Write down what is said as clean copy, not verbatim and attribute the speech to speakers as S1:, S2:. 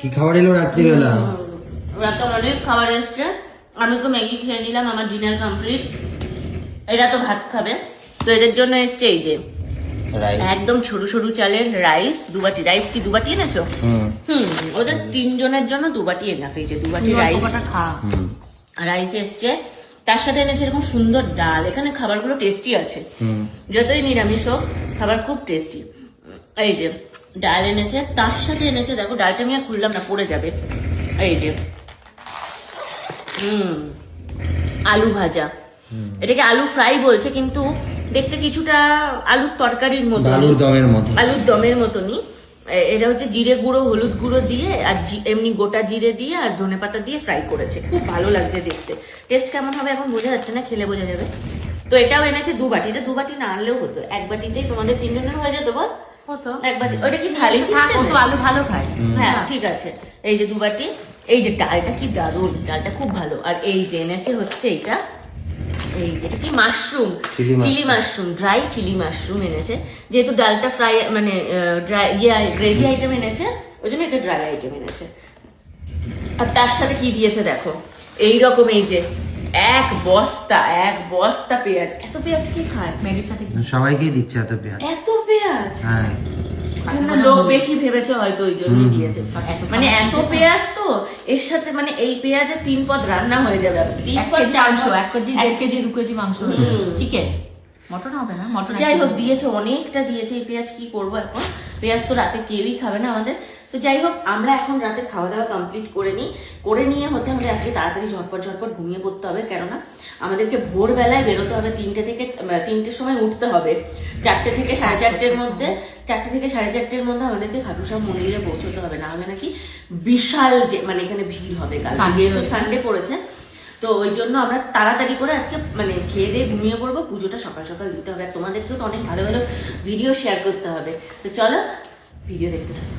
S1: কি খাবার এলো রাত্রিবেলা?
S2: রাতে অনেক খাবার এসছে। আমি তো ম্যাগি খেয়ে নিলাম, আমার ডিনার কমপ্লিট। এরা তো ভাত খাবে, তো এদের জন্য এসছে এই যে একদম সরু সরু চালের রাইস, দুবাটি রাইস। কি দুবাটি এনেছো? ওদের তিনজনের জন্য দুবাটি এনাফ। এই যে দুবাটি রাইস রাইস এসছে, তার সাথে এনেছে এরকম সুন্দর ডাল। এখানে খাবারগুলো টেস্টি আছে, যতই নিরামিষ হোক খাবার খুব টেস্টি। এই যে ডাল এনেছে, তার সাথে এনেছে, দেখো ডালটা আমি আর খুললাম না, পড়ে যাবে। এই যে আলু ভাজা, এটাকে আলু ফ্রাই বলছে, কিন্তু দেখতে কিছুটা আলুর তরকারির মতো, আলুর দমের মতনই। এটা হচ্ছে জিরে গুঁড়ো, হলুদ গুঁড়ো দিয়ে আর এমনি গোটা জিরে দিয়ে আর ধনেপাতা দিয়ে ফ্রাই করেছে। খুব ভালো লাগছে দেখতে। টেস্ট কেমন হবে এখন বোঝা যাচ্ছে না, খেলে বোঝা যাবে। তো এটাও এনেছে দু বাটি। এটা দু বাটি না আনলেও হতো, এক বাটিতেই তোমাদের তিনজনের হয়ে যেত। বল এক বাটি। ওটা কি থালি সিস্টেম?
S3: আলু ভালো খায়।
S2: হ্যাঁ ঠিক আছে। এই যে দু বাটি। এই যে ডালটা কি দারুণ, ডালটা খুব ভালো। আর এই যে এনেছে হচ্ছে এইটা, এই যেটা কি mushroom, chilli mushroom, dry chilli mushroom এনেছে। যেহেতু ডালটা ফ্রাই মানে ড্রাই গ্রেভি আইটেম এনেছে, ওই জন্য এটা ড্রাই আইটেম এনেছে। আর তার সাথে কি দিয়েছে দেখো, এইরকম এই যে এক বস্তা পেঁয়াজ। এত পেঁয়াজ কি খায়?
S3: ম্যাগির সাথে
S1: সবাইকেই দিচ্ছে এত পেঁয়াজ।
S2: এত পেঁয়াজ?
S1: হ্যাঁ,
S2: লোক বেশি ভেবেছে হয়তো, ওই জন্যই দিয়েছে। মানে এত পেঁয়াজ তো এর সাথে, মানে এই পেঁয়াজে 3 পদ রান্না হয়ে যাবে। 3 পদ
S3: 1 কেজি 1 কেজি 2 কেজি মাংস, চিকেন, মটন হবে না। মটন
S2: যাই হোক দিয়েছে, অনেকটা দিয়েছে। এই পেঁয়াজ কি করবো এখন? পেঁয়াজ তো রাতে কেউই খাবে না আমাদের। তো যাই হোক, আমরা এখন রাতে খাওয়া দাওয়া কমপ্লিট করে নিই। করে নিয়ে হচ্ছে আমাদের আজকে তাড়াতাড়ি ঝটপট ঘুমিয়ে পড়তে হবে, কেননা আমাদেরকে ভোরবেলায় বেরোতে হবে। 3টের সময় উঠতে হবে। 4টে থেকে 4:30-এর মধ্যে, 4টে থেকে 4:30-এর মধ্যে আমাদেরকে খাটু শ্যাম মন্দিরে পৌঁছতে হবে। না হলে নাকি বিশাল যে মানে এখানে ভিড় হবে। কাল যেহেতু সানডে পড়েছে, তো ওই জন্য আমরা তাড়াতাড়ি করে আজকে মানে খেয়ে দিয়ে ঘুমিয়ে পড়বো। পুজোটা সকাল সকাল দিতে হবে, আর তোমাদেরকেও তো অনেক ভালো ভালো ভিডিও শেয়ার করতে হবে। তো চলো ভিডিও দেখতে থাকো।